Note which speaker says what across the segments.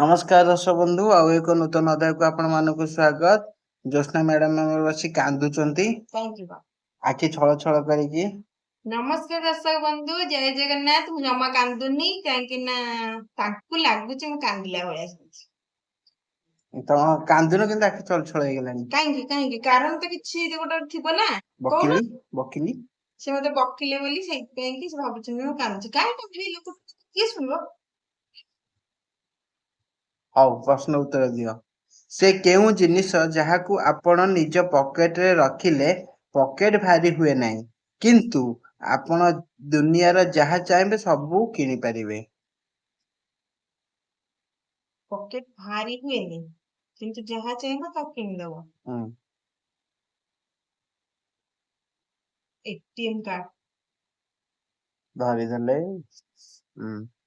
Speaker 1: नमस्कार दर्शक बंधु आउ एक नूतन अध्याय को आपण मानक स्वागत। ज्योत्ना मैडम बस कांदुचंती आखि छल छल करिकी।
Speaker 2: नमस्कार दर्शक बंधु जय जगन्नाथ। मु जमा कांदुनी कहीं ना ताकू लागुच मु कांदिला भलिया
Speaker 1: तो कांदुन किंतु आखि छल छल हे गेलानी
Speaker 2: कहीं कहीं कारण तो किछि गोटे थिबो ना
Speaker 1: बकिली बकिली
Speaker 2: से मते बकिले बोली से पे कि से भाबुछ मु कांदुछ काहे कांदी लोक के सुनबो।
Speaker 1: हाउ प्रश्न उत्तर दियो। से केउ जिनिस जहाकू आपण निज पॉकेट रे रखिले पॉकेट भारी हुए नाही किंतु आपण दुनिया रो जहा चाहेबे सब किनि परिबे।
Speaker 2: पॉकेट भारी हुए नहीं किंतु जहा चाहेबे ता किन देबो। एटीएम कार्ड
Speaker 1: धरी देले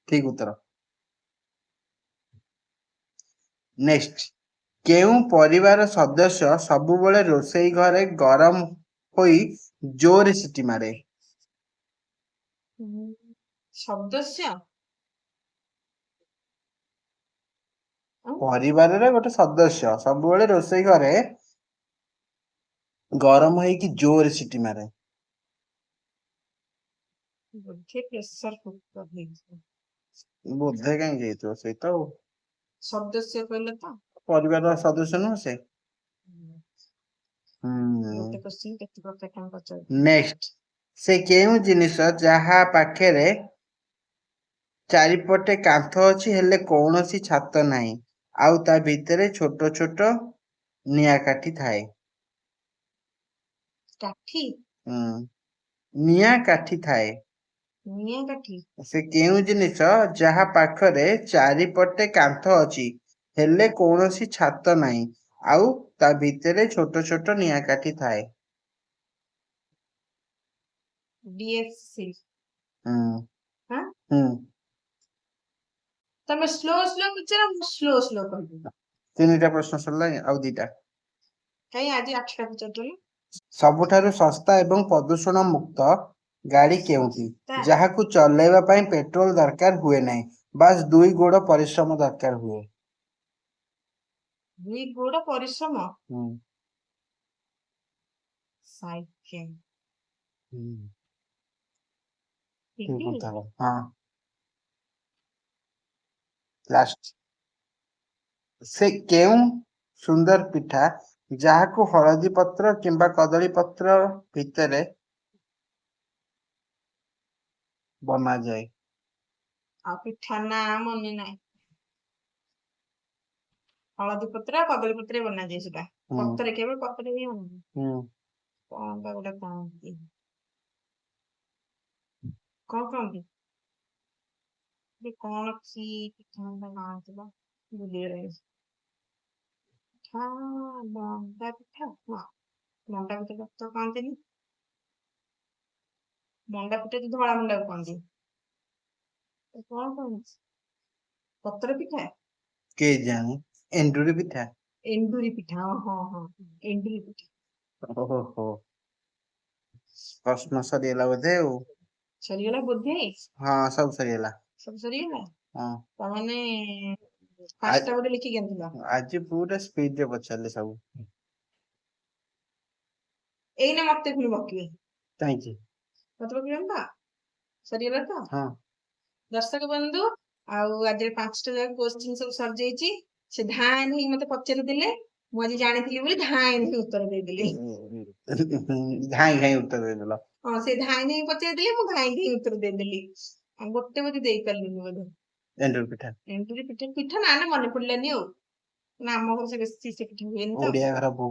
Speaker 1: ठीक उत्तर। नेक्स्ट केउ परिवार सदस्य सबुबले रोसई घरे गरम होई जोर सिटी मारे।
Speaker 2: सदस्य
Speaker 1: परिवार रे गोटे सदस्य सबुबले रोसई घरे गरम होई कि जोर सिटी मारे।
Speaker 2: बुद्धि प्रेशर कुकर हे
Speaker 1: बोधे कहीं जेतो से तो
Speaker 2: सदस्य कहले तो
Speaker 1: परिवार रो सदस्य न से।
Speaker 2: गोटे क्वेश्चन केते प्रकार पचार।
Speaker 1: नेक्स्ट से केउ जिनिस जहा पाखेरे चारिपटे कांथ अछि हेले कोनोसी छात नाही आउ ता भितरे छोट छोट निया काठी थाए।
Speaker 2: काठी
Speaker 1: निया काठी थाए।
Speaker 2: निया काठी
Speaker 1: से केउ जिनिस जहा पाखरे चारिपटे कांथ अछि हेले कोनोसी छात नाही आउ ता भितरे छोट छोट निया काठी थाए।
Speaker 2: डीएफसी हां तमे स्लो स्लो पचरा स्लो स्लो कर
Speaker 1: तीनटा प्रश्न सरला आउ दीटा
Speaker 2: कहीं आज 8टा पचर
Speaker 1: सबुठारु सस्ता एवं प्रदूषण मुक्त गाड़ी केउठी जहाकू चलेबा पई पेट्रोल दरकार हुए नाही बस दुई गोड़ परिश्रम दरकार हुए।
Speaker 2: दुई गोड़ परिश्रम साइकिल ठीक
Speaker 1: हां लास्ट से केउ सुंदर पिठा जहाकू हळदी पत्र किंबा कदली पत्र भितरे बना जाए।
Speaker 2: आ पिठा ना मने नाही हळदी पत्र कदली पत्र बना जाए सुदा पत्र केवल पत्र ही बना कौन बा गोटा कौन कौन सी पिठा बना चला भूल रहे हाँ मंडा पिठा हाँ मंडा पिठा तो कहते नहीं मंडा पिठा तो धड़ा मंडा कहते कौन पत्र पिठा
Speaker 1: के जाने एंडुरी पिठा
Speaker 2: एंडुरी पिठा हाँ हाँ एंडुरी पिठा
Speaker 1: ओहो प्रश्न सरीला बोधे
Speaker 2: सरीगला बोधे
Speaker 1: हाँ सब सरीला
Speaker 2: हाँ तमाने पांचटा बोधे लिखि गेंदिला
Speaker 1: आज पूरा स्पीड रे पछाले सब
Speaker 2: एइने मते पुनी बकिबे
Speaker 1: थैंक यू
Speaker 2: मते बकिबे ना सरीगला तो
Speaker 1: हाँ
Speaker 2: दर्शक बंधु आउ आज 5टा जग क्वेश्चन सब सर जाईची से धान ही मते पचर दिले मु आज जानिथिली बोली धान ही उत्तर दे दिली
Speaker 1: धाई धाई उत्तर दे देला
Speaker 2: हां से धान ही पचर दिले मु धान ही उत्तर दे दिली आ गोटे बोली देई परलिनी बोधे एंडुरी पिठा पिठा ना ने मने पड़लेनी हो ना हम घर से बेसी से पिठा हुएनी तो
Speaker 1: ओडिया घर बो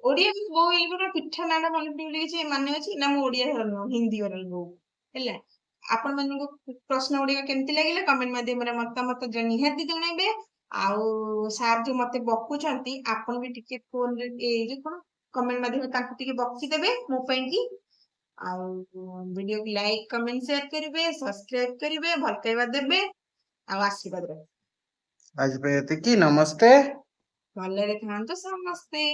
Speaker 2: ओडिया बो इलबरा पिठा ना ना मने पड़ले कि माने अछि ना मु ओडिया घर न हिंदी घर बो हेला आपण मानको प्रश्न ओडिया केमति लागिला कमेंट माध्यम रे मतामत निहाती जणाइबे आउ सार जो मते बकुचंती आपण भी टिके फोन रे ए जे कोन कमेंट माध्यम ताकू टिके बक्सी देबे मो पई की आउ वीडियो को लाइक कमेंट शेयर करिवे सब्सक्राइब करिवे भल कहबा देबे आउ आशीर्वाद रे आज पे की नमस्ते भले रे थांतो समस्ते।